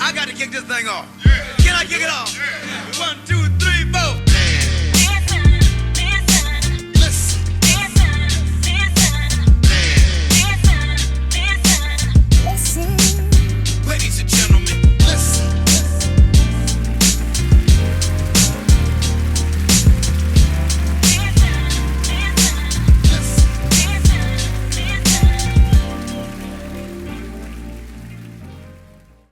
I got to kick this thing off. Can I kick it off? 1, 2, 3, 4. Ladies and gentlemen, listen.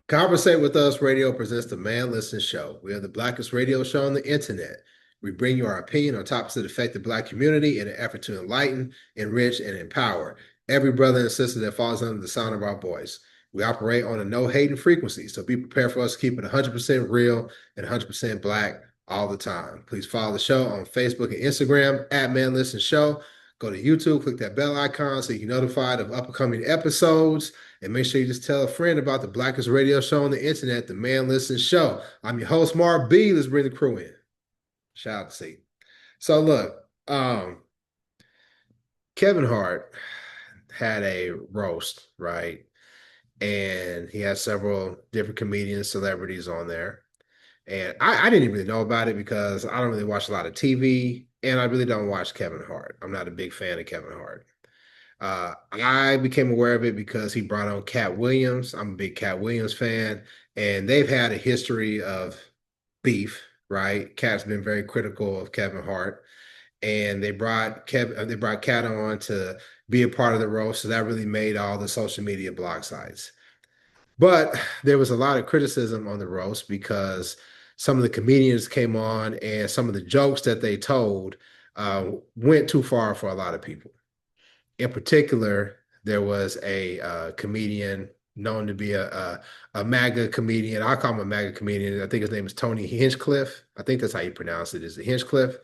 Conversate with Us Radio presents the Man Listen Show. We are the blackest radio show on the internet. We bring you our opinion on topics that affect the Black community in an effort to enlighten, enrich, and empower every brother and sister that falls under the sound of our voice. We operate on a no-hating frequency, so be prepared for us to keep it 100% real and 100% Black all the time. Please follow the show on Facebook and Instagram at Man Listen Show. Go to YouTube, click that bell icon so you can be notified of upcoming episodes. And make sure you just tell a friend about the blackest radio show on the internet, the Man Listen Show. I'm your host, Mark B. Let's bring the crew in. Shout out to C. So look, Kevin Hart had a roast, right? And he had several different comedians, celebrities on there. And I didn't really know about it because I don't really watch a lot of TV, and I really don't watch Kevin Hart. I'm not a big fan of Kevin Hart. I became aware of it because he brought on Katt Williams. I'm a big Katt Williams fan, and they've had a history of beef, right? Katt's been very critical of Kevin Hart, and they brought Katt on to be a part of the roast, so that really made all the social media blog sites. But there was a lot of criticism on the roast because some of the comedians came on and some of the jokes that they told went too far for a lot of people. In particular, there was a comedian known to be a MAGA comedian. I call him a MAGA comedian. I think his name is Tony Hinchcliffe. I think that's how you pronounce it, is it Hinchcliffe?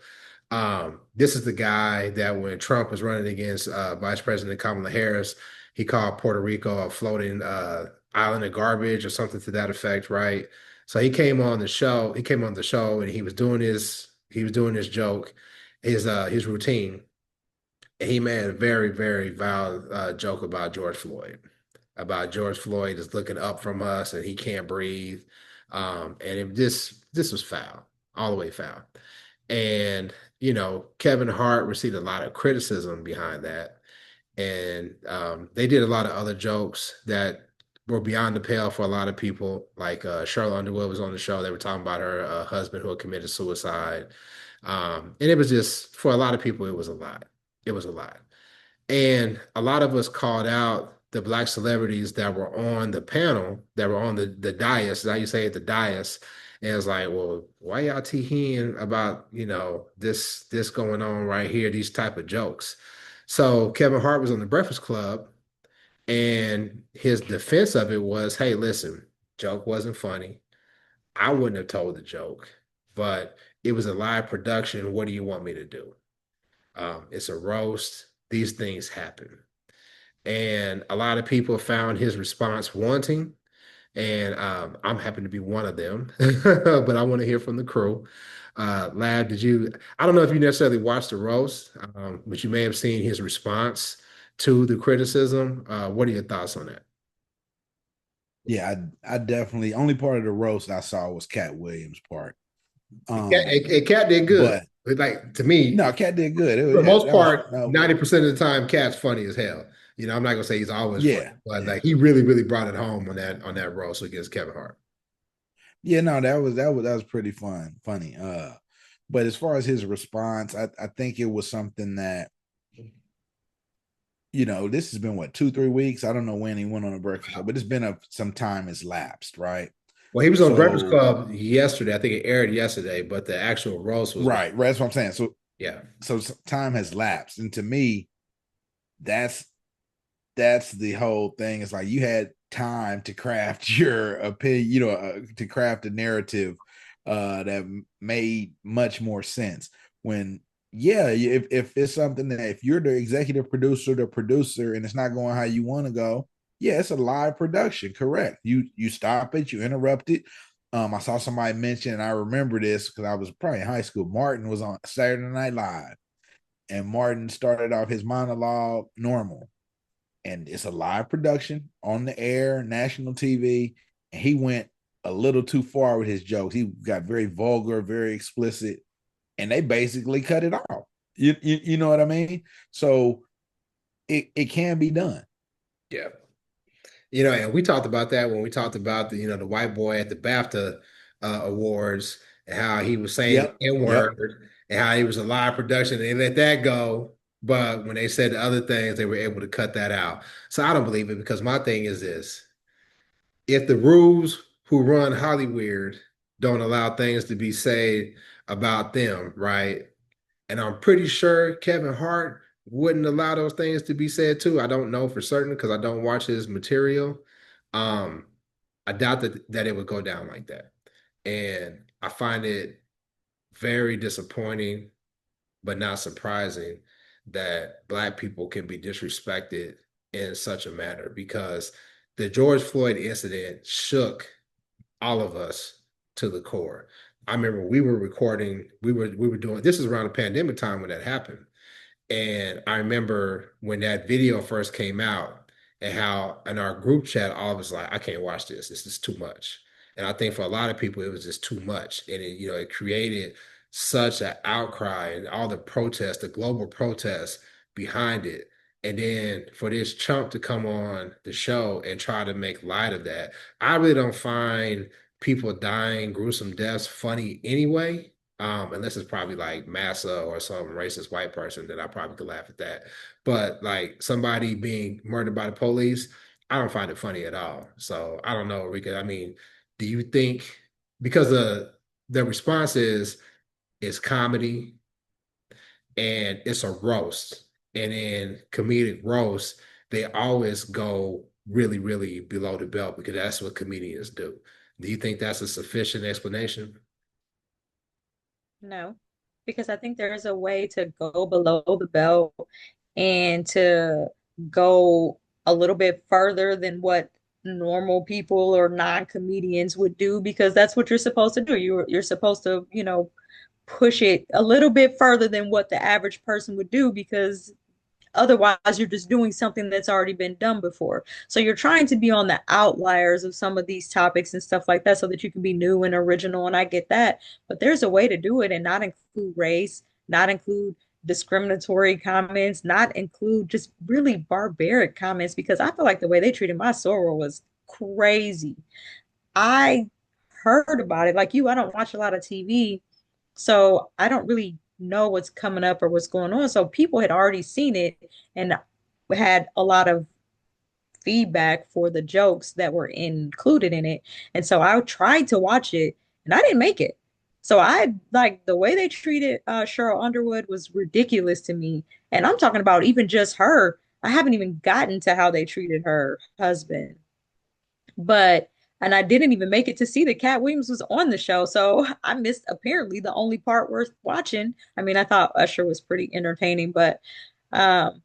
This is the guy that when Trump was running against Vice President Kamala Harris, he called Puerto Rico a floating island of garbage or something to that effect, right? So he came on the show. He came on the show and he was doing his joke, his routine. And he made a very, very vile joke about George Floyd. About George Floyd is looking up from us and he can't breathe. And this was foul, all the way foul. And Kevin Hart received a lot of criticism behind that. And they did a lot of other jokes that were beyond the pale for a lot of people. Like Sheryl Underwood was on the show. They were talking about her husband who had committed suicide. And it was just, for a lot of people, it was a lot. It was a lot. And a lot of us called out the Black celebrities that were on the panel, that were on the dais, how you say it, the dais. And it's like, well, why y'all teeing about, this going on right here, these type of jokes? So Kevin Hart was on the Breakfast Club, and his defense of it was, hey, listen, joke wasn't funny. I wouldn't have told the joke, but it was a live production. What do you want me to do? It's a roast. These things happen. And a lot of people found his response wanting, and I'm happy to be one of them, but I want to hear from the crew. Lab, I don't know if you necessarily watched the roast, but you may have seen his response to the criticism. What are your thoughts on that? Yeah, I definitely, only part of the roast I saw was Katt Williams' part. Katt did good. But like, to me, no, Katt did good. For the most part, 90% of the time, Katt's funny as hell. I'm not gonna say he's always funny, but like he really, really brought it home on that roast against Kevin Hart. Yeah, no, that was pretty funny. But as far as his response, I think it was something that, this has been what, 2-3 weeks. I don't know when he went on a Breakfast Club, but it's been some time has lapsed, right? Well, he was on Breakfast Club yesterday. I think it aired yesterday, but the actual roast was right. That's what I'm saying. So yeah, so time has lapsed, and to me, that's the whole thing. It's like you had time to craft your opinion, to craft a narrative that made much more sense. When if it's something that if you're the executive producer, and it's not going how you want to go. Yeah, it's a live production, correct. You stop it, you interrupt it. I saw somebody mention, and I remember this because I was probably in high school. Martin was on Saturday Night Live, and Martin started off his monologue normal. And it's a live production on the air, national TV, and he went a little too far with his jokes. He got very vulgar, very explicit, and they basically cut it off. You know what I mean? So it can be done. Yeah. And we talked about that when we talked about the white boy at the BAFTA awards and how he was saying Yep. the N-word and how he was a live production. And they let that go. But when they said the other things, they were able to cut that out. So I don't believe it because my thing is this. If the rules who run Hollywood don't allow things to be said about them, right? And I'm pretty sure Kevin Hart wouldn't allow those things to be said too. I don't know for certain because I don't watch his material. Um, I doubt that it would go down like that. And I find it very disappointing, but not surprising that Black people can be disrespected in such a manner because the George Floyd incident shook all of us to the core. I remember we were recording, we were doing this is around the pandemic time when that happened. And I remember when that video first came out and how in our group chat, all of us like, I can't watch this. This is too much. And I think for a lot of people, it was just too much. And it created such an outcry and all the protests, the global protests behind it. And then for this chump to come on the show and try to make light of that, I really don't find people dying gruesome deaths funny anyway. Unless it's probably like Massa or some racist white person, then I probably could laugh at that. But like somebody being murdered by the police, I don't find it funny at all. So I don't know, Rika. I mean, do you think because the response is it's comedy and it's a roast, and in comedic roast, they always go really, really below the belt because that's what comedians do. Do you think that's a sufficient explanation? No, because I think there is a way to go below the belt and to go a little bit further than what normal people or non-comedians would do because that's what you're supposed to do. You're supposed to, push it a little bit further than what the average person would do because otherwise, you're just doing something that's already been done before. So you're trying to be on the outliers of some of these topics and stuff like that so that you can be new and original. And I get that. But there's a way to do it and not include race, not include discriminatory comments, not include just really barbaric comments because I feel like the way they treated my soror was crazy. I heard about it. Like you, I don't watch a lot of TV. So I don't really know what's coming up or what's going on. So people had already seen it and had a lot of feedback for the jokes that were included in it. And so I tried to watch it and I didn't make it. So I like the way they treated Sheryl Underwood was ridiculous to me. And I'm talking about even just her. I haven't even gotten to how they treated her husband. But and I didn't even make it to see that Katt Williams was on the show. So I missed apparently the only part worth watching. I mean, I thought Usher was pretty entertaining, but um,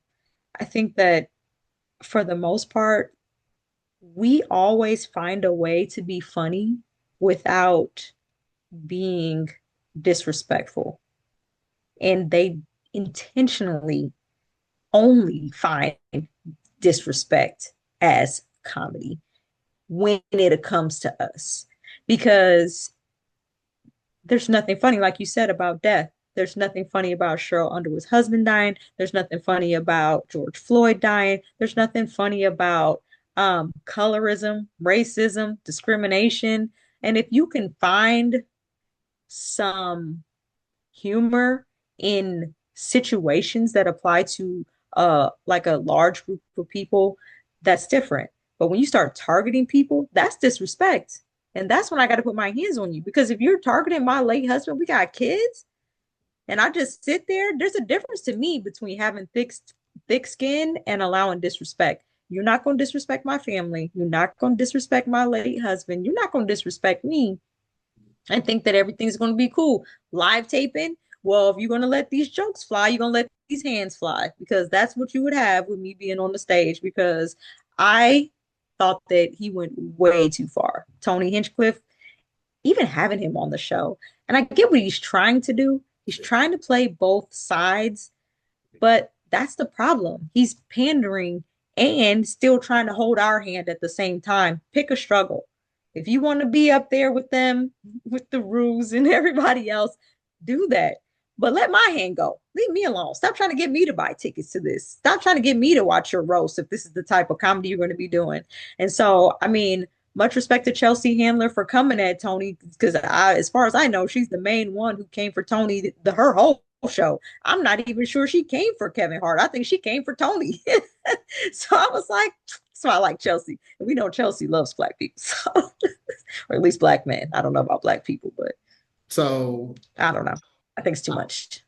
I think that for the most part, we always find a way to be funny without being disrespectful. And they intentionally only find disrespect as comedy when it comes to us because there's nothing funny, like you said, about death. There's nothing funny about Sheryl Underwood's husband dying. There's nothing funny about George Floyd dying. There's nothing funny about colorism, racism, discrimination. And if you can find some humor in situations that apply to like a large group of people, that's different. But when you start targeting people, that's disrespect. And that's when I got to put my hands on you. Because if you're targeting my late husband, we got kids, and I just sit there, there's a difference to me between having thick skin and allowing disrespect. You're not going to disrespect my family. You're not going to disrespect my late husband. You're not going to disrespect me and think that everything's going to be cool. Live taping, well, if you're going to let these jokes fly, you're going to let these hands fly because that's what you would have with me being on the stage because I thought that he went way too far. Tony Hinchcliffe, even having him on the show. And I get what he's trying to do. He's trying to play both sides, but that's the problem. He's pandering and still trying to hold our hand at the same time. Pick a struggle. If you want to be up there with them, with the rules and everybody else, do that. But let my hand go. Leave me alone. Stop trying to get me to buy tickets to this. Stop trying to get me to watch your roast if this is the type of comedy you're going to be doing. And so, I mean, much respect to Chelsea Handler for coming at Tony, because as far as I know, she's the main one who came for Tony her whole show. I'm not even sure she came for Kevin Hart. I think she came for Tony. So I was like, that's why I like Chelsea. And we know Chelsea loves black people, so or at least black men. I don't know about black people, but So I don't know. I think it's too much.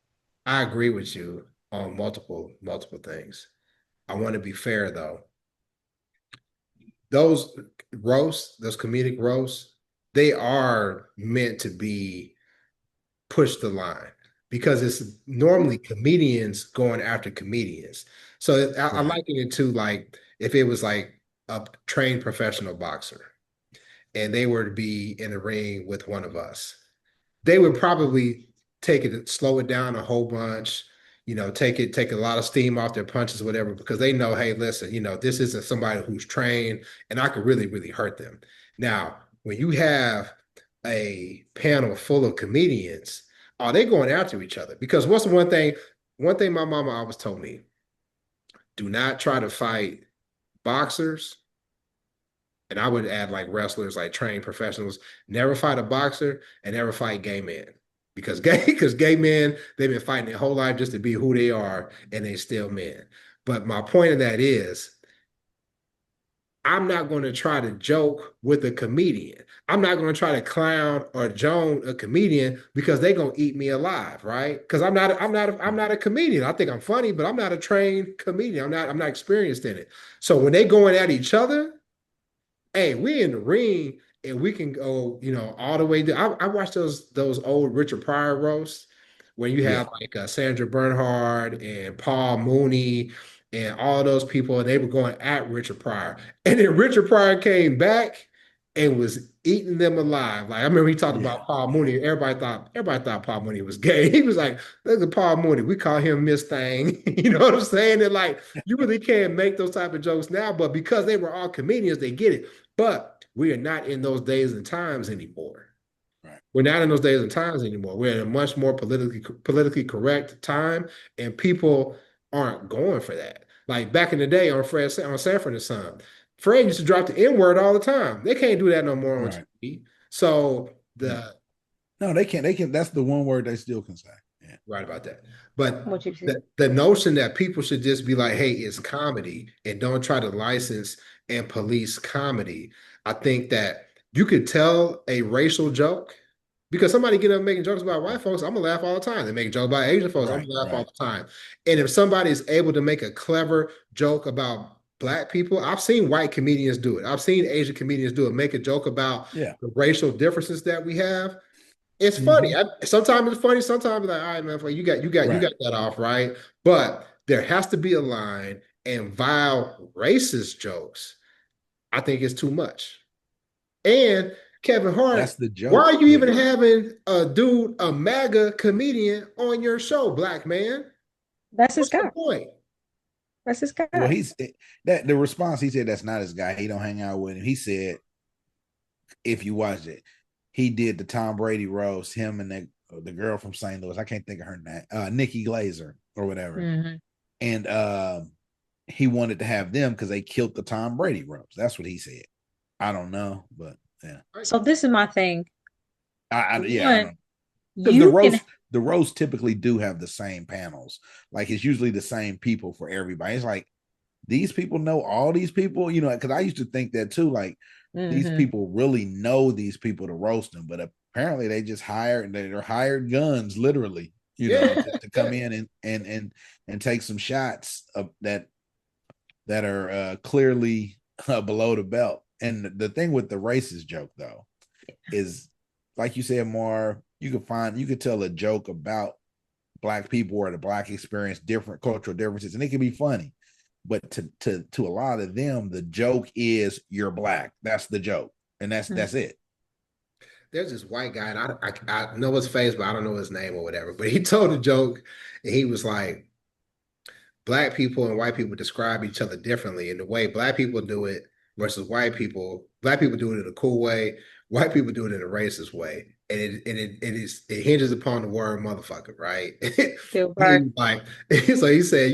I agree with you on multiple things. I want to be fair though. Those those comedic roasts, they are meant to be push the line because it's normally comedians going after comedians. So I Right. liken it to like if it was like a trained professional boxer and they were to be in the ring with one of us, they would probably slow it down a whole bunch, take a lot of steam off their punches, whatever, because they know, hey, listen, this isn't somebody who's trained and I could really, really hurt them. Now, when you have a panel full of comedians, are they going after each other? Because what's the one thing my mama always told me, do not try to fight boxers. And I would add like wrestlers, like trained professionals, never fight a boxer and never fight gay men. Because gay men, they've been fighting their whole life just to be who they are, and they still men. But my point of that is, I'm not going to try to joke with a comedian. I'm not going to try to clown or joan a comedian because they're going to eat me alive, right? Because I'm not a comedian. I think I'm funny, but I'm not a trained comedian. I'm not experienced in it. So when they going at each other, hey, we in the ring and we can go, all the way. I watched those old Richard Pryor roasts where you Yeah. have like Sandra Bernhard and Paul Mooney and all those people, and they were going at Richard Pryor. And then Richard Pryor came back and was eating them alive. Like I remember he talked Yeah. about Paul Mooney. Everybody thought Paul Mooney was gay. He was like, look at Paul Mooney. We call him Miss Thing. You know what I'm saying? And like you really can't make those type of jokes now, but because they were all comedians, they get it. But we are not in those days and times anymore. Right. We're not in those days and times anymore. We're in a much more politically correct time, and people aren't going for that. Like back in the day on Sanford and Son, Fred used to drop the N word all the time. They can't do that no more on Right. TV. So Yeah. No, they can't. They can. That's the one word they still can say. Yeah. right about that. But What you see? the notion that people should just be like, hey, it's comedy and don't try to license and police comedy. I think that you could tell a racial joke because somebody get up making jokes about white folks, I'm gonna laugh all the time. They make jokes about Asian folks, I'm Right. gonna laugh all Right. the time. And if somebody is able to make a clever joke about black people, I've seen white comedians do it. I've seen Asian comedians do it, make a joke about Yeah. the racial differences that we have. It's Mm-hmm. funny. Sometimes it's funny. Sometimes it's like, all right, man, you Right. got that off, right? But there has to be a line, and vile racist jokes, I think it's too much. And Kevin Hart, That's the why joke. are you even Yeah. having a MAGA comedian on your show, black man? That's his What's the guy. point? That's his Well, guy. that the response he said that's not his guy. He don't hang out with him. He said if you watch it, he did the Tom Brady roast. Him and the girl from St. Louis. I can't think of her name. Nikki Glazer or whatever. Mhm. And he wanted to have them because they killed the Tom Brady roast. That's what he said. I don't know, but yeah. So this is my thing. I don't One, because you can the roast typically do have the same panels. Like it's usually the same people for everybody. It's like these people know all these people, because I used to think that too. Like these people really know these people to roast them, but apparently they just they're hired guns, literally, to come in and take some shots that are clearly below the belt. And the thing with the racist joke though is, like you said, more you could tell a joke about black people or the black experience, different cultural differences, and it can be funny. But to a lot of them, the joke is you're black. That's the joke, and that's it. There's this white guy, and I know his face, but I don't know his name or whatever. But he told a joke, and he was like, black people and white people describe each other differently. And the way black people do it, versus white people. Black people do it in a cool way. White people do it in a racist way. And it hinges upon the word motherfucker, right? Bill He Burr. like so he said,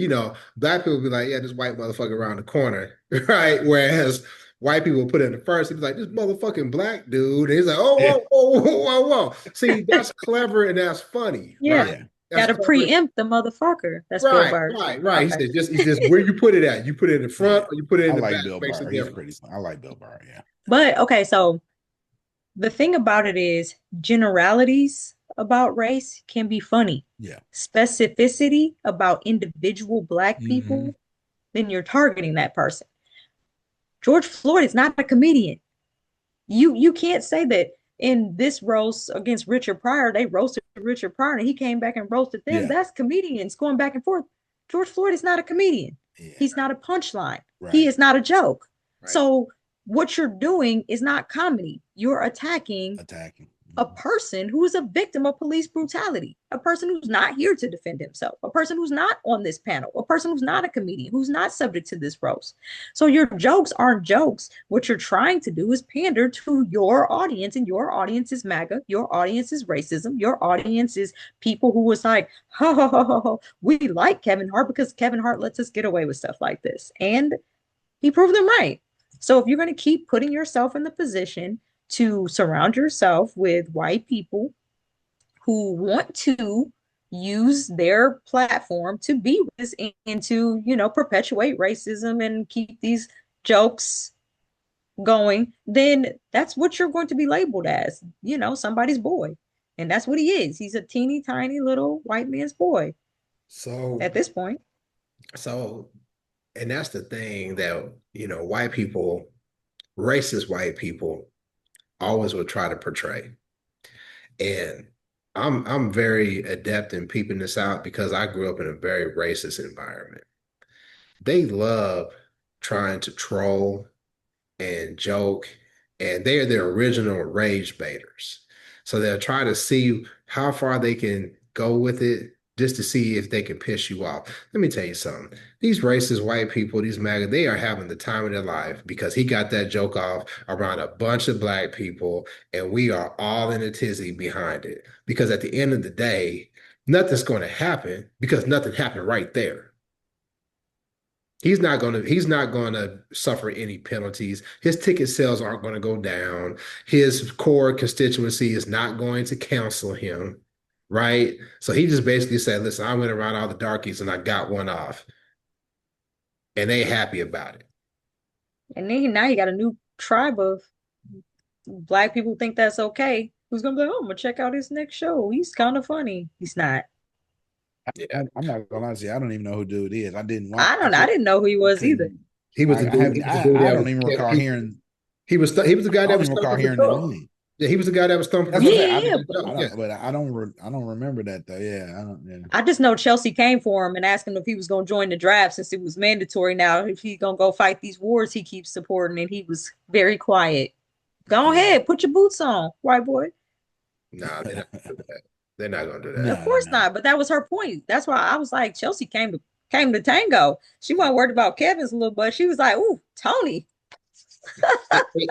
black people be like, yeah, this white motherfucker around the corner, right? Whereas white people put it in the first, he'd be like, this motherfucking black dude. And he's like, oh, Yeah. whoa, whoa, whoa, whoa, whoa. See, that's clever and that's funny, right? Yeah. Yeah. That's Gotta clever. preempt the motherfucker. That's Bill Right, Burr. right, right. Okay. He says, where you put it at? You put it in the front Yeah. or you put it I in the like back? Bill Makes a Burr. He's pretty difference. fun. I like Bill Burr. Yeah. But okay, so the thing about it is generalities about race can be funny. Yeah. Specificity about individual black Hmm. people, then you're targeting that person. George Floyd is not a comedian. You can't say that in this roast against Richard Pryor, they roasted Richard Pryor and he came back and roasted them. Yeah. That's comedians going back and forth. George Floyd is not a comedian. Yeah. He's not a punchline. He Right. is not a joke. Right. So what you're doing is not comedy. You're attacking Attacking. a person who is a victim of police brutality, a person who's not here to defend himself, a person who's not on this panel, a person who's not a comedian, who's not subject to this roast. So your jokes aren't jokes. What you're trying to do is pander to your audience, and your audience is MAGA, your audience is racism, your audience is people who was like, ho, ho, ho, ho, ho. We like Kevin Hart because Kevin Hart lets us get away with stuff like this. And he proved them right. So if you're going to keep putting yourself in the position to surround yourself with white people who want to use their platform to be this and to, perpetuate racism and keep these jokes going, then that's what you're going to be labeled as, somebody's boy. And that's what he is. He's a teeny tiny little white man's boy So, at this point. and that's the thing that, white people, racist white people, always would try to portray. And I'm very adept in peeping this out because I grew up in a very racist environment. They love trying to troll and joke, and they are the original rage baiters. So they'll try to see how far they can go with it just to see if they can piss you off. Let me tell you something. These racist white people, these MAGA, they are having the time of their life because he got that joke off around a bunch of black people, and we are all in a tizzy behind it. Because at the end of the day, nothing's going to happen because nothing happened right there. He's not going to suffer any penalties. His ticket sales aren't going to go down. His core constituency is not going to cancel him, right? So he just basically said, listen, I went around all the darkies and I got one off. And they happy about it. And then now you got a new tribe of black people who think that's okay. Who's gonna be like, oh, I'm gonna check out his next show. He's kind of funny. He's not. Yeah. I'm not gonna lie to you. I don't even know who dude is. I didn't watch. I didn't know who he was either. He was the dude. I don't even recall hearing. He was the guy I that don't was even recall thumping hearing the the drum. name. Yeah, he was the guy that was thumping the That's what drum. I'm saying. Yeah. But I don't remember that though. Yeah, I don't. Yeah. I just know Chelsea came for him and asked him if he was gonna join the draft since it was mandatory now. If he's gonna go fight these wars he keeps supporting, and he was very quiet. Go ahead, put your boots on, white boy. Nah, they're not gonna do that. They're not gonna do that. No. Of course not, but that was her point. That's why I was like, Chelsea came to tango. She wasn't worried about Kevin's little butt. She was like, ooh, Tony.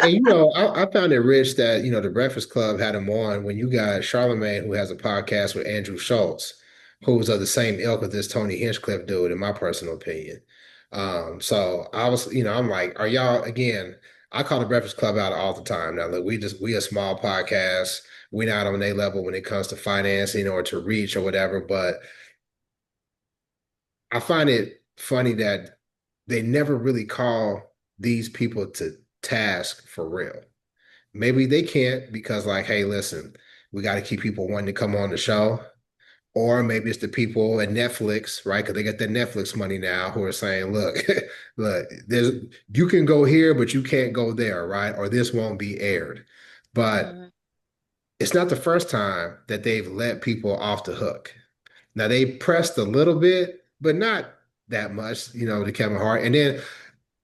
And I found it rich that the Breakfast Club had him on when you got Charlemagne, who has a podcast with Andrew Schultz, who's of the same ilk of this Tony Hinchcliffe dude, in my personal opinion. So I was, I'm like, are y'all again? I call the Breakfast Club out all the time. Now, look, we a small podcast. We're not on their level when it comes to financing or to reach or whatever. But I find it funny that they never really call these people to task for real. Maybe they can't because, like, hey, listen, we got to keep people wanting to come on the show. Or maybe it's the people at Netflix, right? Because they got that Netflix money now who are saying, look, look, you can go here, but you can't go there, right? Or this won't be aired. But it's not the first time that they've let people off the hook. Now they pressed a little bit, but not that much, to Kevin Hart. And then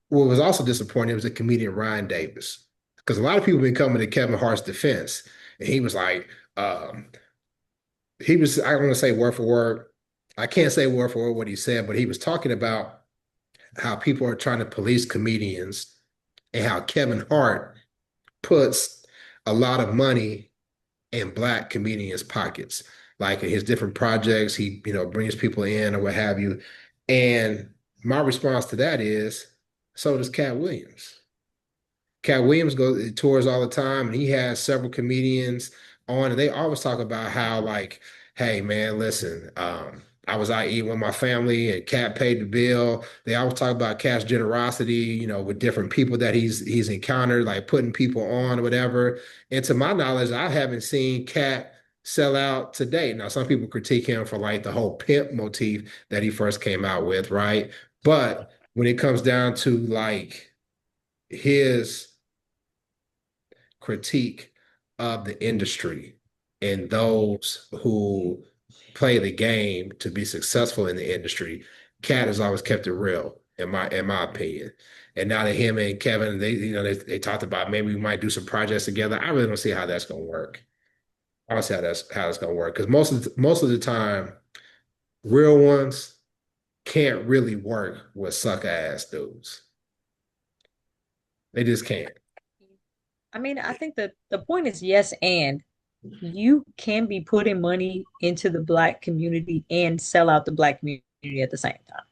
what was also disappointing was the comedian Ryan Davis. Because a lot of people have been coming to Kevin Hart's defense. And he was like, I want to say word for word. I can't say word for word what he said, but he was talking about how people are trying to police comedians and how Kevin Hart puts a lot of money in black comedians' pockets. Like in his different projects, he, brings people in or what have you. And my response to that is, so does Katt Williams. Katt Williams goes tours all the time, and he has several comedians on, and they always talk about how, like, hey man, listen, I was out eating with my family, and Katt paid the bill. They always talk about Katt's generosity, with different people that he's encountered, like putting people on or whatever. And to my knowledge, I haven't seen Katt sell out to date. Now, some people critique him for like the whole pimp motif that he first came out with, right? But when it comes down to like his critique of the industry and those who play the game to be successful in the industry, Katt has always kept it real, in my opinion. And now that him and Kevin, they talked about maybe we might do some projects together. I really don't see how that's gonna work. I don't see how that's gonna work because most of the time, real ones can't really work with suck ass dudes. They just can't. I mean, I think that the point is yes, and you can be putting money into the black community and sell out the black community at the same time.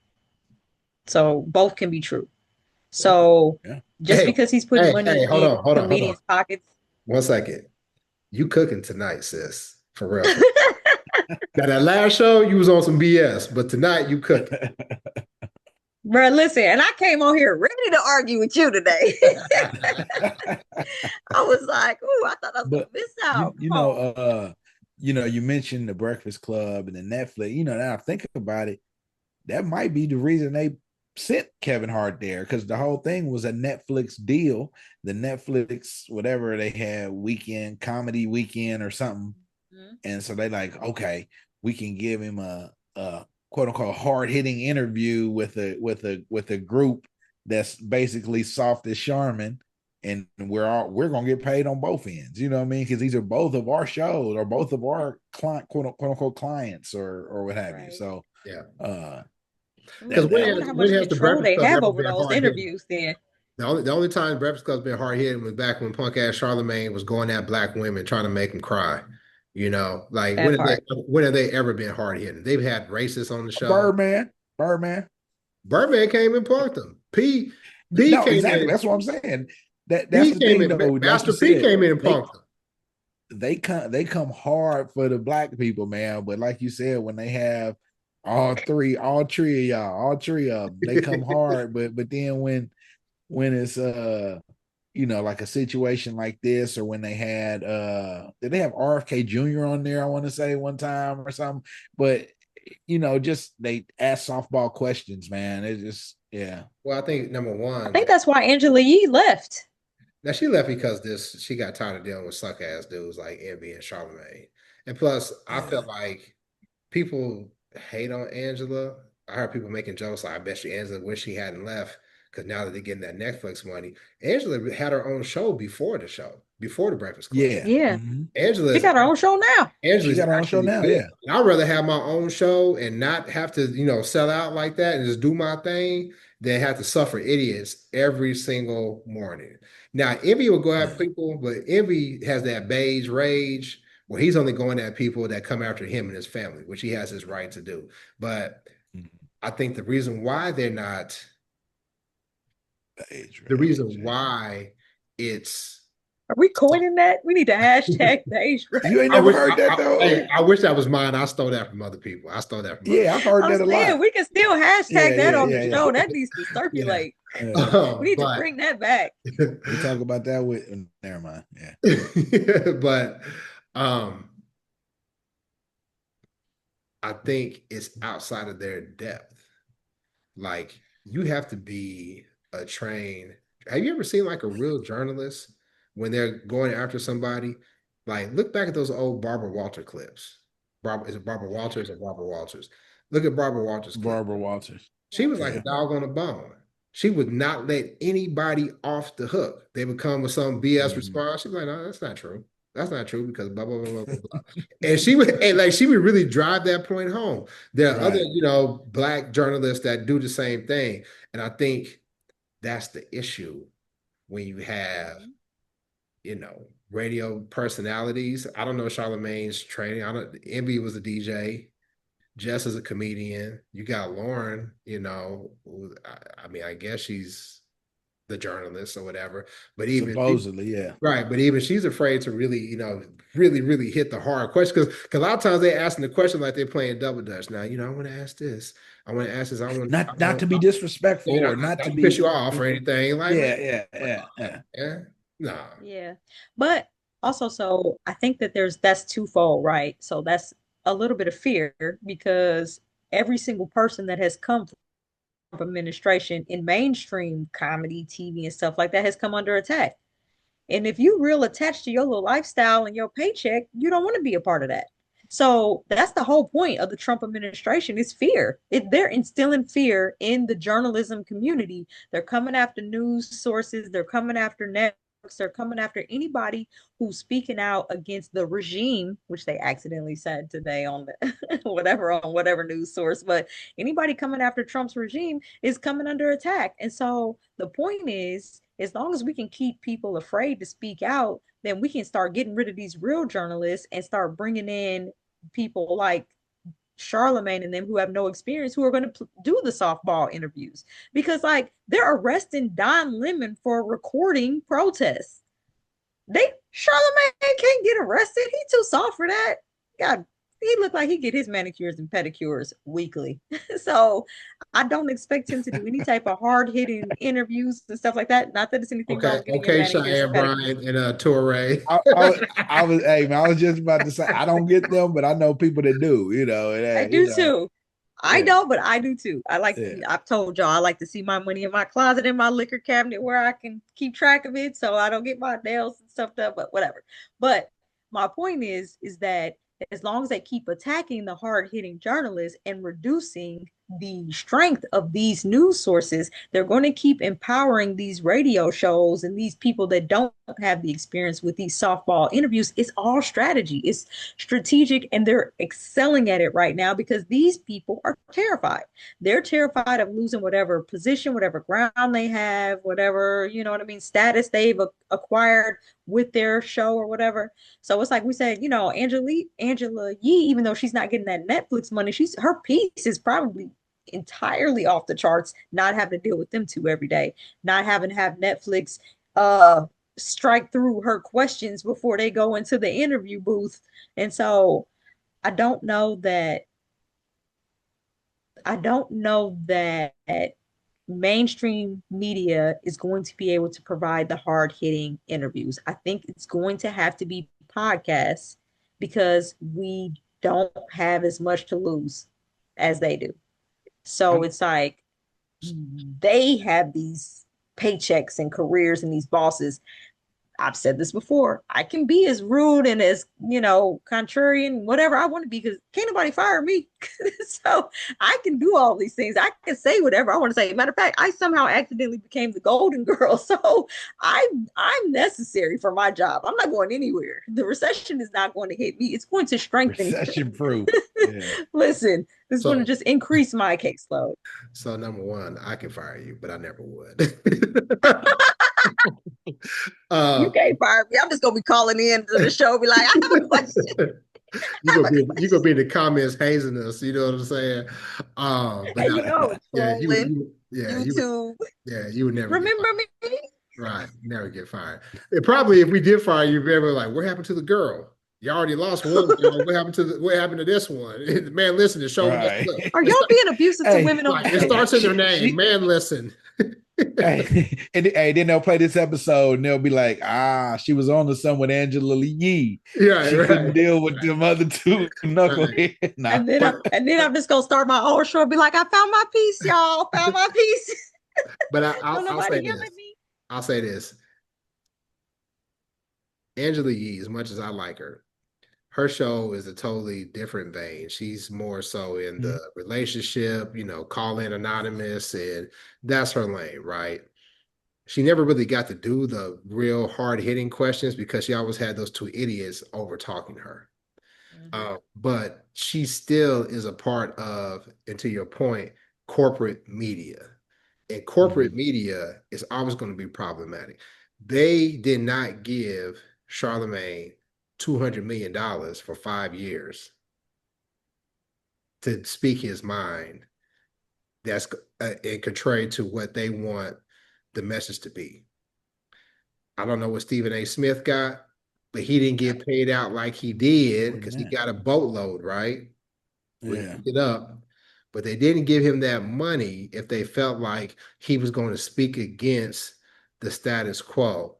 So both can be true. So Yeah. just Hey, because he's putting money hey, hold in on. comedians' pockets, 1 second. You cooking tonight, sis. For real. Now that last show, you was on some BS, but tonight you cooking. bro, listen, and I came on here ready to argue with you today. I was like, "Ooh, I thought I was gonna But miss out." Come on. you mentioned the Breakfast Club and the Netflix. Now I think about it, that might be the reason they sent Kevin Hart there, because the whole thing was a Netflix deal. The Netflix, whatever they had, comedy weekend or something. Mhm. And so they like, okay, we can give him a quote unquote hard hitting interview with a group that's basically soft as Charmin, and we're gonna get paid on both ends. You know what I mean? Because these are both of our shows or both of our quote unquote clients or what have you. Right. So Yeah. Because that when I that wonder has how when much has the control Breakfast they Club have ever over been those hard hitting? interviews then. The only time Breakfast Club's been hard hitting was back when punk ass Charlemagne was going at black women trying to make them cry. Like That part. when have they ever been hard hitting? They've had racists on the show. Birdman. Birdman came and punked them. P No, came exactly. in. That's what I'm saying. That's P the came thing, in. though. Like you Master P said, came in and they punked them. they come hard for the black people, man. But like you said, when they have all three of y'all, all three of them, they come hard. But then when it's like a situation like this, or when they had did they have RFK Jr. on there, I want to say one time or something, but just they ask softball questions, man. It just, yeah. Well, I think number I one, think that's why Angela Yee left. now she left because she got tired of dealing with suck ass dudes like Envy and Charlemagne. And plus, I Yeah. felt like people hate on Angela. I heard people making jokes like, I bet you Angela wish she hadn't left because now that they're getting that Netflix money. Angela had her own show before the Breakfast Club. Yeah. Yeah. Mhm. Angela She is got her own show now. She Angela's got her own show actually now. good. Yeah. And I'd rather have my own show and not have to, sell out like that and just do my thing than have to suffer idiots every single morning. Now, Envy will go at Yeah. people, but Envy has that beige rage where he's only going at people that come after him and his family, which he has his right to do. But Mhm. I think the reason why they're not, Age the range. reason why it's Are we coining that? We need to hashtag the age You range. ain't I never wish heard that though? I wish that was mine. I stole that from other people. I stole that from other Yeah, I've heard I'm that a saying lot. we can still hashtag Yeah, that yeah, on the yeah, show. yeah. That needs to Yeah. circulate. Yeah. We need to but bring that back. We talk about that with never mind. Yeah. but I think it's outside of their depth. Like you have to be a trained. Have you ever seen like a real journalist when they're going after somebody? Like look back at those old Barbara Walter clips. Is it Barbara Walters or Barbara Walters? Look at Barbara Walters clip. Barbara Walters. She was like a Yeah. dog on a bone. She would not let anybody off the hook. They would come with some BS Mhm. response. She's like, no, that's not true. That's not true because blah blah blah blah blah. Blah. And she would really drive that point home. There are other, Right. black journalists that do the same thing. And I think that's the issue when you have, radio personalities. I don't know Charlemagne's training. I don't. Envy was a DJ. Jess is a comedian. You got Lauren. I mean, I guess she's the journalist or whatever. But even supposedly, yeah, right. But even she's afraid to really, really, really hit the hard question because a lot of times they asking the question like they're playing double dutch. Now, I want to ask this. I want to ask this. not to be disrespectful or not to don't be piss you off or anything. Like, yeah. No. Yeah. But also, so I think that that's twofold, right? So that's a little bit of fear because every single person that has come from administration in mainstream comedy, TV, and stuff like that has come under attack. And if you real attached to your little lifestyle and your paycheck, you don't want to be a part of that. So that's the whole point of the Trump administration is fear. They're instilling fear in the journalism community. They're coming after news sources. They're coming after networks. They're coming after anybody who's speaking out against the regime, which they accidentally said today on the whatever news source. But anybody coming after Trump's regime is coming under attack. And so the point is, as long as we can keep people afraid to speak out, then we can start getting rid of these real journalists and start bringing in people like Charlemagne and them who have no experience who are going to do the softball interviews because like they're arresting Don Lemon for recording protests. Charlemagne can't get arrested. He's too soft for that. God, he looked like he get his manicures and pedicures weekly. So I don't expect him to do any type of hard-hitting interviews and stuff like that. Not that it's anything Okay, wrong getting your manicures Cheyenne and pedicures. Bryan and Torre. I was just about to say I don't get them, but I know people that do. I do too. I don't, but I do too. Yeah. I've told y'all, I like to see my money in my closet, in my liquor cabinet where I can keep track of it so I don't get my nails and stuff done, but whatever. But my point is that as long as they keep attacking the hard-hitting journalists and reducing the strength of these news sources, they're going to keep empowering these radio shows and these people that don't have the experience with these softball interviews. It's all strategy. It's strategic, and they're excelling at it right now because these people are terrified. They're terrified of losing whatever position, whatever ground they have, whatever, status they've acquired with their show or whatever. So it's like we said, Angela Yee, even though she's not getting that Netflix money, her piece is probably entirely off the charts, not having to deal with them two every day, not having to have Netflix strike through her questions before they go into the interview booth. And so I don't know that mainstream media is going to be able to provide the hard-hitting interviews. I think it's going to have to be podcasts because we don't have as much to lose as they do. So it's like they have these paychecks and careers and these bosses. I've said this before. I can be as rude and as, contrarian, whatever I want to be, because can't nobody fire me. So I can do all these things. I can say whatever I want to say. Matter of fact, I somehow accidentally became the golden girl. So I'm necessary for my job. I'm not going anywhere. The recession is not going to hit me. It's going to strengthen. Recession proof. Yeah. Listen, this is going to just increase my caseload. So number one, I can fire you, but I never would. You can't fire me. I'm just gonna be calling in to the show, be like, I have a question. You're gonna be in the comments hazing us, you know what I'm saying? You would never remember me. Right, never get fired. And probably if we did fire you, we'd be like, what happened to the girl? You already lost one. What happened to this one? Man, listen, the show. Right. Are y'all being abusive to women? It starts in their name. Man, listen. And then they'll play this episode and they'll be like, she was on to some with Angela Yee. Yeah, she couldn't deal with them other two knuckleheads. Right. Nah. And then I'm just gonna start my own show and be like, I found my piece, y'all. Found my piece. But I'll say this. Angela Yee, as much as I like her show is a totally different vein. She's more so in the relationship, call in anonymous, and that's her lane, right? She never really got to do the real hard-hitting questions because she always had those two idiots over talking her. But she still is a part of, and to your point, corporate media. And corporate media is always going to be problematic. They did not give Charlemagne $200 million for 5 years to speak his mind. That's contrary to what they want the message to be. I don't know what Stephen A. Smith got, but he didn't get paid out like he did because he got a boatload, right? We Yeah. looked it up, but they didn't give him that money if they felt like he was going to speak against the status quo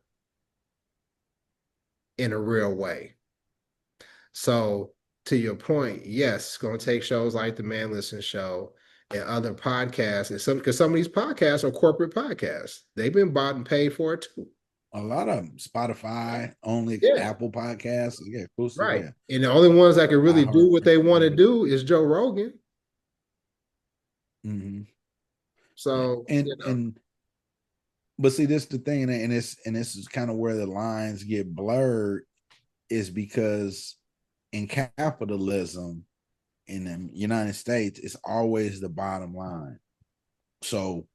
in a real way. So, to your point, yes, it's going to take shows like the Man Listen Show and other podcasts, and because some of these podcasts are corporate podcasts. They've been bought and paid for it too. A lot of them, Spotify only, Apple Podcasts, exclusive, right. And the only ones that can really do what they want to do is Joe Rogan. Mm-hmm. So but see, this is the thing, and this is kind of where the lines get blurred, is because in capitalism in the United States, it's always the bottom line. So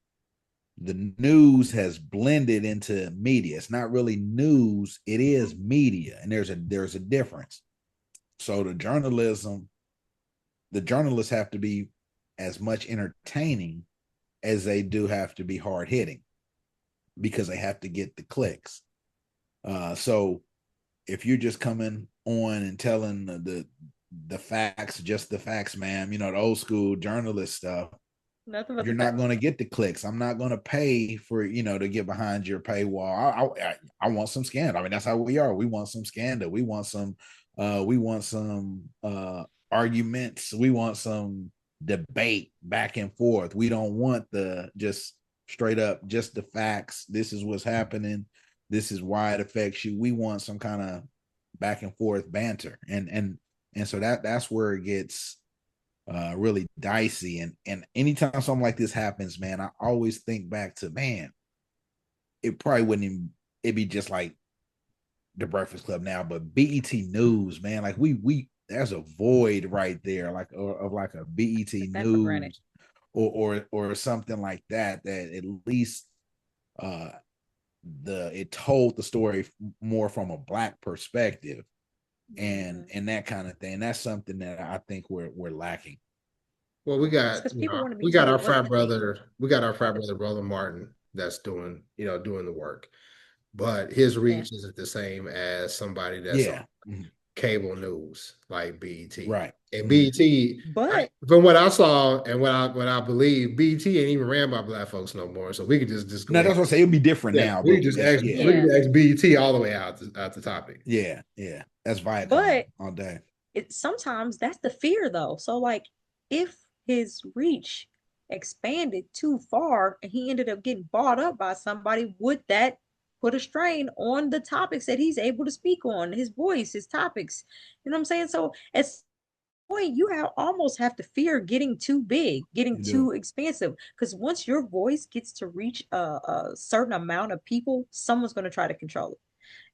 the news has blended into media. It's not really news, it is media, and there's a difference. So the journalists have to be as much entertaining as they do have to be hard hitting, because they have to get the clicks. So if you're just coming on and telling the facts, just the facts, ma'am, the old school journalist stuff, you're not going to get the clicks. I'm not going to pay for, to get behind your paywall. I want some scandal. I mean, that's how we are. We want some scandal. We want some arguments. We want some debate back and forth. We don't want the just straight up, just the facts. This is what's happening. This is why it affects you. We want some kind of back and forth banter. And so that's where it gets really dicey. And anytime something like this happens, man, I always think back to, man, it probably wouldn't even, it'd be just like the Breakfast Club now, but BET News, man, like we there's a void right there, like of like a BET News or something like that at least it told the story more from a Black perspective, and that kind of thing. That's something that I think we're lacking. Well, we got our frat brother, Brother Martin, that's doing the work, but his reach isn't the same as somebody that's on cable news like BET, right? And BET, but from what I saw and what I believe, BET ain't even ran by Black folks no more. So we could just go. No, that's what I say. It'd be different now. We could just ask BET all the way out the topic. Yeah, that's Viacom all day. Sometimes that's the fear though. So like, if his reach expanded too far and he ended up getting bought up by somebody, would that put a strain on the topics that he's able to speak on, his voice, his topics? You know what I'm saying? So at some point, you almost have to fear getting too big, getting too expansive, because once your voice gets to reach a certain amount of people, someone's going to try to control it.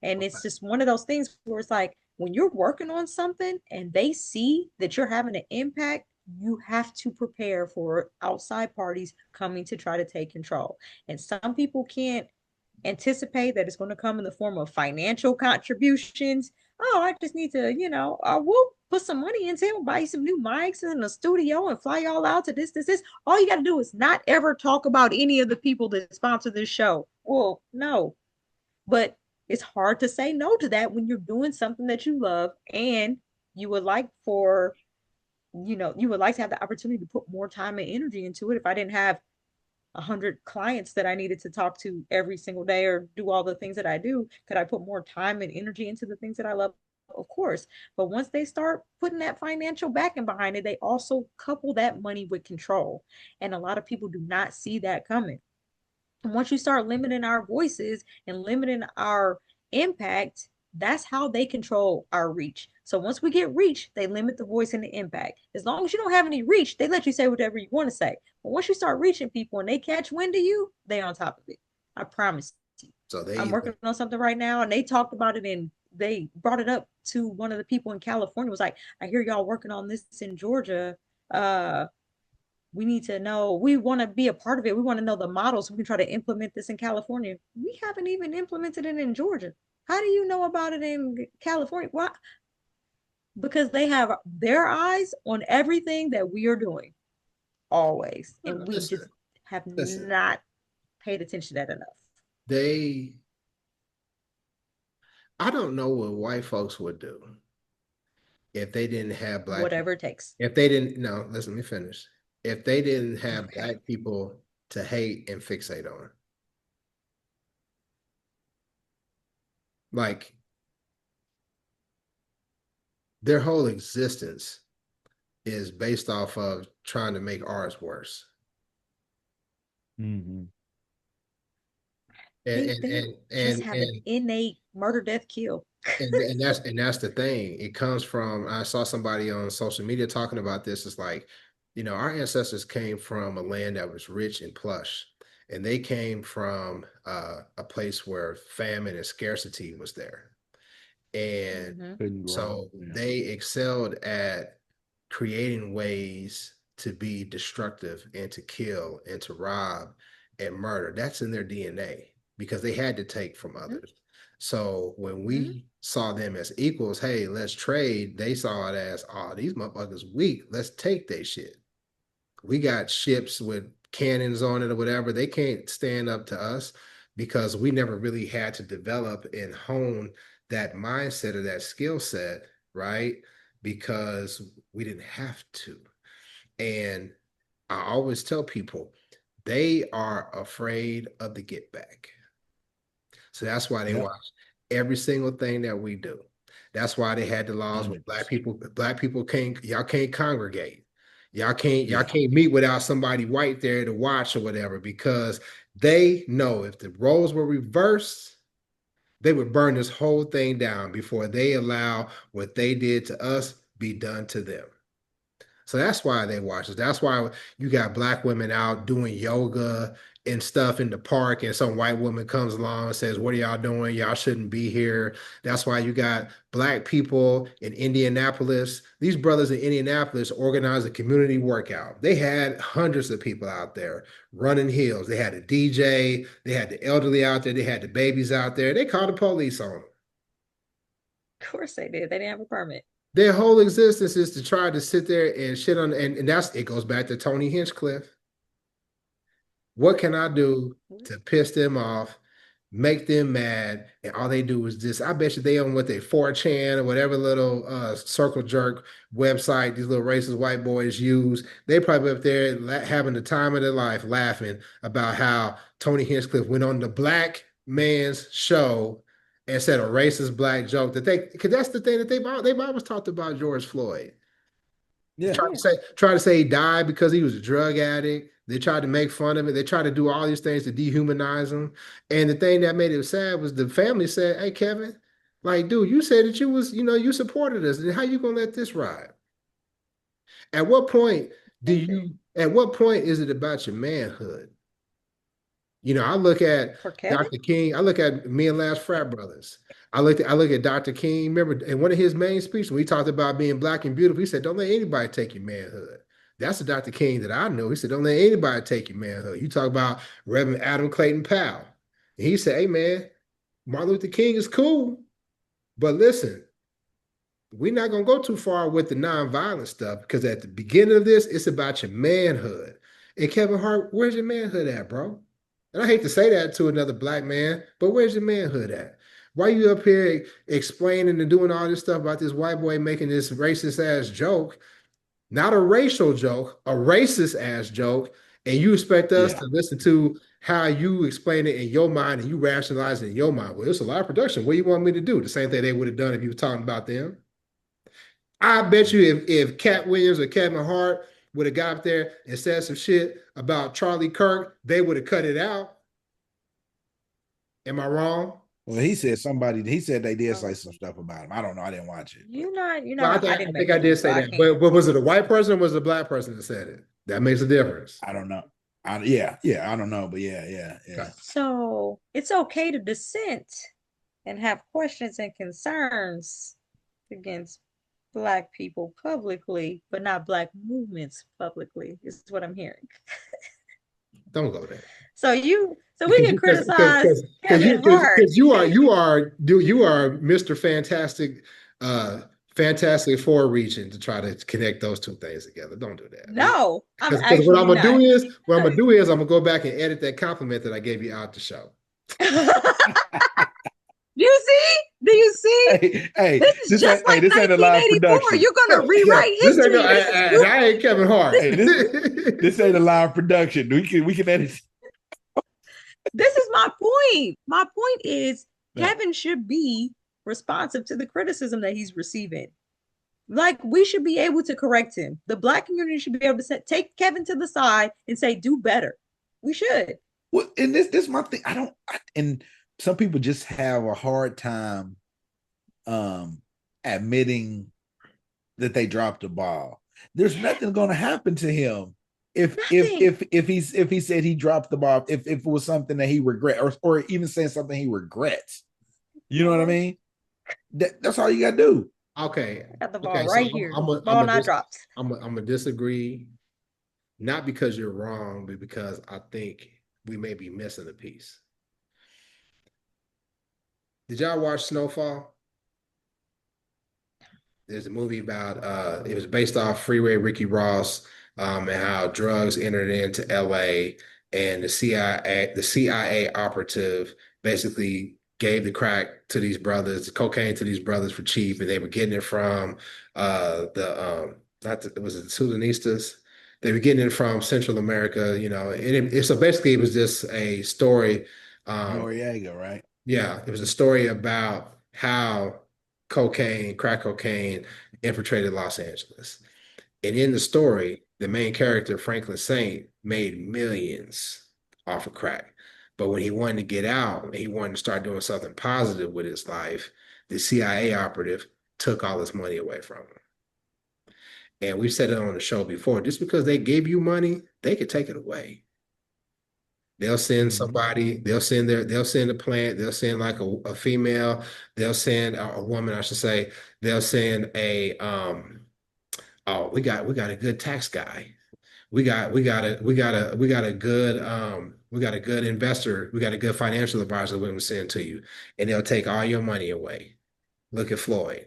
And it's just one of those things where it's like, when you're working on something and they see that you're having an impact, you have to prepare for outside parties coming to try to take control. And some people can't anticipate that it's going to come in the form of financial contributions. Oh, I just need to, we'll put some money into it, buy you some new mics and a studio and fly y'all out to this. All you got to do is not ever talk about any of the people that sponsor this show. Well, no, but it's hard to say no to that when you're doing something that you love and you would like to have the opportunity to put more time and energy into it. If I didn't have 100 clients that I needed to talk to every single day or do all the things that I do, could I put more time and energy into the things that I love? Of course. But once they start putting that financial backing behind it, they also couple that money with control. And a lot of people do not see that coming. And once you start limiting our voices and limiting our impact, that's how they control our reach. So once we get reach, they limit the voice and the impact. As long as you don't have any reach, they let you say whatever you want to say. But once you start reaching people and they catch wind of you, they're on top of it. I promise you. So I'm working on something right now, and they talked about it, and they brought it up to one of the people in California. It was like, I hear y'all working on this in Georgia. we need to know, we want to be a part of it. We want to know the models. So we can try to implement this in California. We haven't even implemented it in Georgia. How do you know about it in California? Why? Because they have their eyes on everything that we are doing always. And we Listen, just have listen. not paid attention to that enough. They, I don't know what white folks would do if they didn't have black people. Whatever it takes. If they didn't, no, listen, let me finish. If they didn't have Okay. black people to hate and fixate on, like their whole existence is based off of trying to make ours worse. Mhm. And They just have an innate murder, death, kill. and that's the thing. It comes from, I saw somebody on social media talking about this. It's like, our ancestors came from a land that was rich and plush, and they came from a place where famine and scarcity was there. And Mhm. Couldn't grow. so Yeah. they excelled at creating ways to be destructive and to kill and to rob and murder. That's in their DNA because they had to take from Mhm. others. So when Mhm. we saw them as equals, hey, let's trade, they saw it as, oh, these motherfuckers weak. Let's take their shit. We got ships with cannons on it or whatever. They can't stand up to us because we never really had to develop and hone that mindset or that skill set, right? Because we didn't have to. And I always tell people they are afraid of the get back. So that's why they Yep. watch every single thing that we do. That's why they had the laws where 100%. black people can't, y'all can't congregate. Y'all Yeah. can't meet without somebody white there to watch or whatever, because they know if the roles were reversed, they would burn this whole thing down before they allow what they did to us be done to them. So that's why they watch us. That's why you got black women out doing yoga and stuff in the park, and some white woman comes along and says, "What are y'all doing? Y'all shouldn't be here." That's why you got black people in Indianapolis. These brothers in Indianapolis organized a community workout. They had hundreds of people out there running hills. They had a DJ, they had the elderly out there, they had the babies out there. They called the police on them. Of course they did. They didn't have a permit. Their whole existence is to try to sit there and shit on, and that's, it goes back to Tony Hinchcliffe. What can I do to piss them off, make them mad? And all they do is this. I bet you they on what they 4chan or whatever little circle jerk website these little racist white boys use. They probably up there having the time of their life laughing about how Tony Hinchcliffe went on the black man's show and said a racist black joke that they, because that's the thing that they've always talked about George Floyd. Yeah. Yeah. Try to say he died because he was a drug addict. They tried to make fun of it. They tried to do all these things to dehumanize him. And the thing that made it sad was the family said, "Hey, Kevin, like, dude, you said that you was, you supported us. And how you gonna let this ride? At what point They did. at what point is it about your manhood? I look at For Kevin? Dr. King, I look at me and Last Frat Brothers. I look at Dr. King. Remember in one of his main speeches, when he talked about being black and beautiful, he said, "Don't let anybody take your manhood." That's the Dr. King that I know. He said, "Don't let anybody take your manhood." You talk about Reverend Adam Clayton Powell. And he said, "Hey man, Martin Luther King is cool, but listen, we're not gonna go too far with the nonviolent stuff, because at the beginning of this, it's about your manhood." And Kevin Hart, where's your manhood at, bro? And I hate to say that to another black man, but where's your manhood at? Why you up here explaining and doing all this stuff about this white boy making this racist ass joke? Not a racial joke, a racist ass joke. And you expect us Yeah. to listen to how you explain it in your mind and you rationalize it in your mind. Well, it's a lot of production. What do you want me to do? The same thing they would have done if you were talking about them. I bet you if Katt Williams or Kevin Hart would have got up there and said some shit about Charlie Kirk, they would have cut it out. Am I wrong? Well, he said they did say Oh, some stuff about him. I don't know. I didn't watch it, but Well, I I didn't think make I it through, did so say I that. can't. But was it a white person or was it a black person that said it? That makes a difference. I don't know. Yeah, I don't know, but yeah. Okay. So it's okay to dissent and have questions and concerns against Black people publicly, but not Black movements publicly, is what I'm hearing. Don't go there. So we Because can you because criticize Kevin Hart. because you are Mr. Fantastic, uh Fantastic Four reaching to try to connect those two things together. Don't do that. No, I'm Because what I'm actually gonna do not. is I'm gonna go back and edit that compliment that I gave you out the show. Do you see? Do you see? Hey, This is just like this ain't a live 1984. production. You're gonna rewrite This ain't history. no, This is and I ain't Kevin Hart. Hey, this ain't a live production. We can edit. this is my point. My point is Yeah. Kevin should be responsive to the criticism that he's receiving. Like we should be able to correct him. The Black community should be able to take Kevin to the side and say, "Do better." We should. Well, and this my thing. And some people just have a hard time admitting that they dropped the ball. There's nothing going to happen to him if he said he dropped the ball, if it was something that he regret, or even saying something he regrets. You know what I mean? That's all you got to do. Okay. I got the ball right here. Ball not dropped. I'm gonna disagree, not because you're wrong, but because I think we may be missing a piece. Did y'all watch Snowfall? There's a movie about it was based off Freeway Ricky Ross, and how drugs entered into LA, and the CIA operative basically gave the crack to these brothers, the cocaine to these brothers for cheap, and they were getting it from was it Sudanistas? They were getting it from Central America, so basically it was just a story. Noriega, right? Yeah, it was a story about how crack cocaine infiltrated Los Angeles. And in the story, the main character, Franklin Saint, made millions off of crack. But when he wanted to get out and he wanted to start doing something positive with his life, the CIA operative took all his money away from him. And we've said it on the show before, just because they gave you money, they could take it away. They'll send somebody, they'll send a plant, they'll send like a female, they'll send a woman, I should say, they'll send we got a good tax guy. We got a good investor, we got a good financial advisor we're gonna send to you, and they'll take all your money away. Look at Floyd.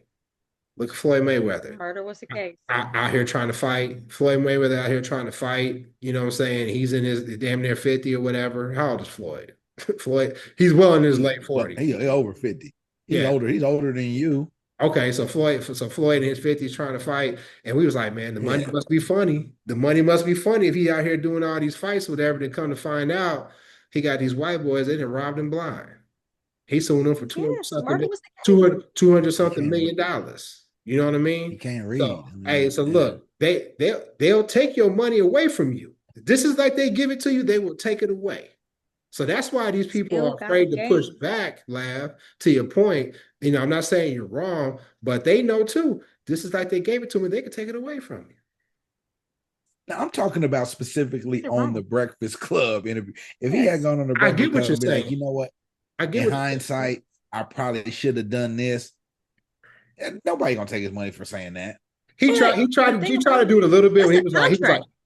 Look at Floyd Mayweather. Murder was the case. Out here trying to fight. Floyd Mayweather out here trying to fight. You know what I'm saying? He's in his damn near 50 or whatever. How old is Floyd? Floyd, he's well in his late 40s. He's over 50. He's older. He's older than you. Okay, so Floyd in his 50s trying to fight. And we was like, man, the money must be funny. The money must be funny if he out here doing all these fights, whatever. Then come to find out, he got these white boys, they done robbed him blind. He sold them for $200 something million. You know what I mean? You can't read. So look, they'll take your money away from you. This is like they give it to you, they will take it away. So that's why these people are afraid to push back, Lav, to your point. I'm not saying you're wrong, but they know too. This is like they gave it to me, they could take it away from you. Now I'm talking about specifically on the Breakfast Club interview. If he had gone on the Breakfast Club, I get what you're saying. Like, you know what? In hindsight, I probably should have done this. And nobody gonna take his money for saying that. He tried to do it a little bit when he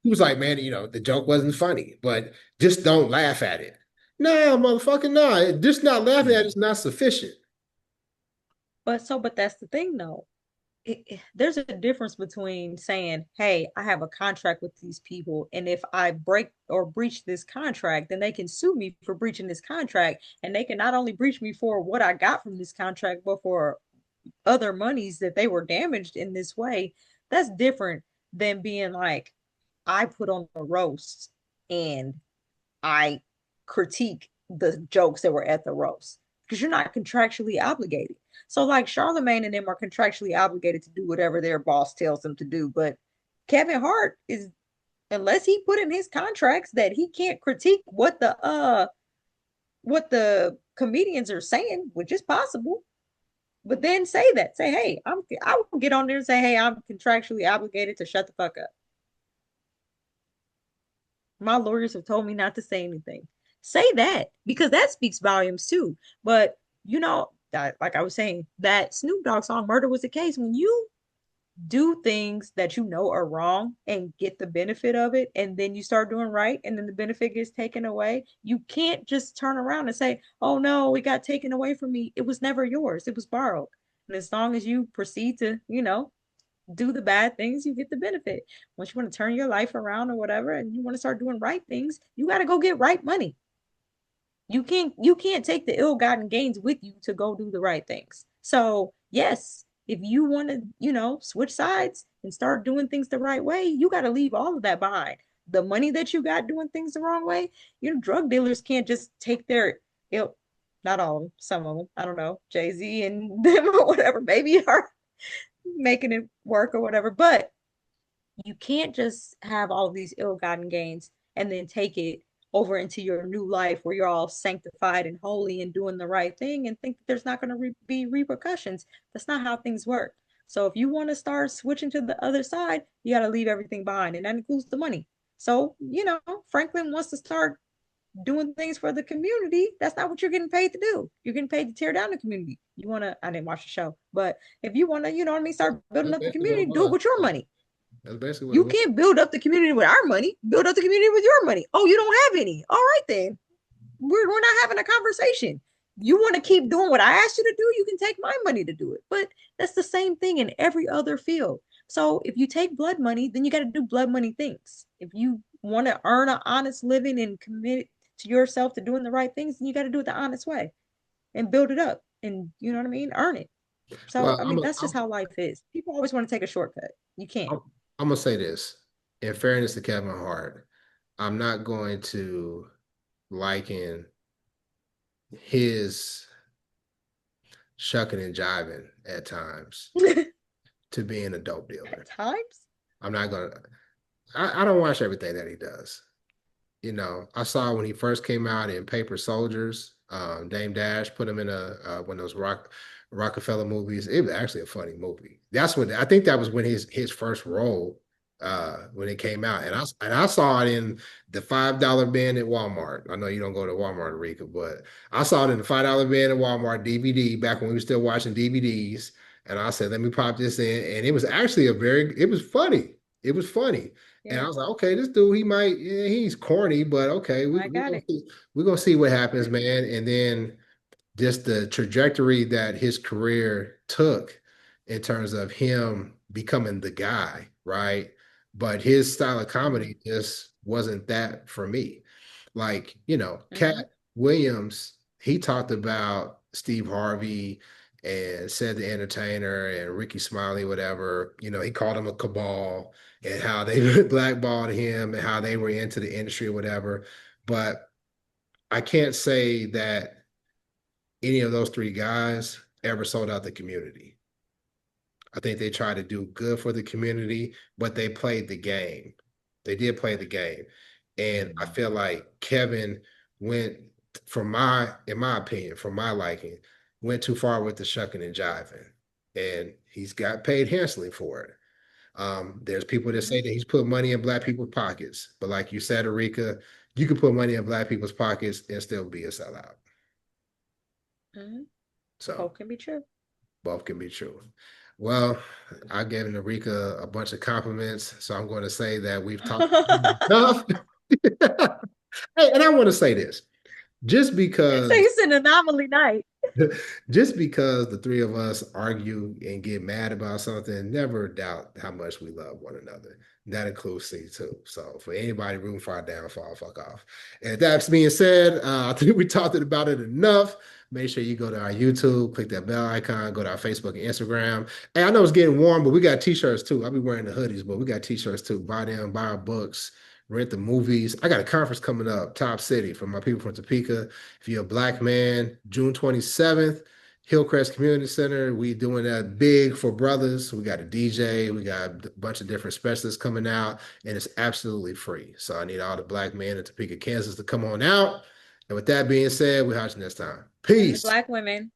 was like, man, the joke wasn't funny, but just don't laugh at it. No, motherfucker, no. Just not laughing at it is not sufficient. But that's the thing though. There's a difference between saying, hey, I have a contract with these people, and if I break or breach this contract, then they can sue me for breaching this contract, and they can not only breach me for what I got from this contract, but for other monies that they were damaged in this way. That's different than being like, I put on a roast and I critique the jokes that were at the roast, because you're not contractually obligated. So like Charlemagne and them are contractually obligated to do whatever their boss tells them to do, but Kevin Hart is, unless he put in his contracts that he can't critique what the comedians are saying, which is possible. But then say, hey, I will get on there and say, hey, I'm contractually obligated to shut the fuck up. My lawyers have told me not to say anything. Say that, because that speaks volumes too. But like I was saying, that Snoop Dogg song "Murder Was the Case," when you do things that you know are wrong and get the benefit of it, and then you start doing right, and then the benefit gets taken away. You can't just turn around and say, oh no, it got taken away from me. It was never yours, it was borrowed. And as long as you proceed to, do the bad things, you get the benefit. Once you want to turn your life around or whatever, and you want to start doing right things, you got to go get right money. You can't take the ill-gotten gains with you to go do the right things. So yes, if you want to, switch sides and start doing things the right way, you got to leave all of that behind. The money that you got doing things the wrong way, drug dealers can't just take their ill, not all of them, some of them, I don't know, Jay-Z and them or whatever, maybe are making it work or whatever, but you can't just have all of these ill-gotten gains and then take it over into your new life where you're all sanctified and holy and doing the right thing and think that there's not going to be repercussions. That's not how things work. So if you want to start switching to the other side, you got to leave everything behind, and that includes the money. So, Franklin wants to start doing things for the community. That's not what you're getting paid to do. You're getting paid to tear down the community. You want to, I didn't watch the show, but if you want to, start building up the community, do it with your money. That's basically what You can't build up the community with our money. Build up the community with your money. Oh, you don't have any. All right, then. We're not having a conversation. You want to keep doing what I asked you to do, you can take my money to do it. But that's the same thing in every other field. So if you take blood money, then you got to do blood money things. If you want to earn an honest living and commit to yourself to doing the right things, then you got to do it the honest way and build it up. And you know what I mean? Earn it. So, well, I mean, that's just how life is. People always want to take a shortcut. You can't. I'm gonna say this. In fairness to Kevin Hart, I'm not going to liken his shucking and jiving at times to being a dope dealer. At times? I'm not gonna. I don't watch everything that he does. I saw when he first came out in Paper Soldiers. Dame Dash put him in one of those Rockefeller movies. It was actually a funny movie. That's when I think that was when his first role when it came out, and I saw it in the $5 bin at Walmart. I know you don't go to Walmart, Rika, but I saw it in the $5 bin at Walmart DVD back when we were still watching DVDs. And I said, let me pop this in, and it was actually it was funny. It was funny. Yeah. And I was like, okay, this dude, he's corny, but okay, we're gonna see what happens, man. And then just the trajectory that his career took in terms of him becoming the guy, right? But his style of comedy just wasn't that for me. Like, Katt Williams, he talked about Steve Harvey and Said the Entertainer and Ricky Smiley, whatever. He called him a cabal and how they blackballed him and how they were into the industry or whatever. But I can't say that any of those three guys ever sold out the community. I think they tried to do good for the community, but they played the game. They did play the game. And I feel like Kevin went, in my opinion, from my liking, went too far with the shucking and jiving. And he's got paid handsomely for it. There's people that say that he's put money in Black people's pockets. But like you said, Erika, you can put money in Black people's pockets and still be a sellout. So both can be true. Both can be true. Well, I gave Erika a bunch of compliments, so I'm going to say that we've talked enough. Hey, and I want to say this, just because so it's an anomaly night. Just because the three of us argue and get mad about something, never doubt how much we love one another. That includes C too. So for anybody rooting for our downfall, fuck off. And that being said, I think we talked about it enough. Make sure you go to our YouTube, click that bell icon, go to our Facebook and Instagram. And I know it's getting warm, but we got t-shirts too. I'll be wearing the hoodies, but we got t-shirts too. Buy them, buy our books, rent the movies. I got a conference coming up, Top City, for my people from Topeka. If you're a Black man, June 27th, Hillcrest Community Center. We doing that big for brothers. We got a DJ. We got a bunch of different specialists coming out, and it's absolutely free. So I need all the Black men in Topeka, Kansas to come on out. And with that being said, we'll catch you next time. Peace. Black women.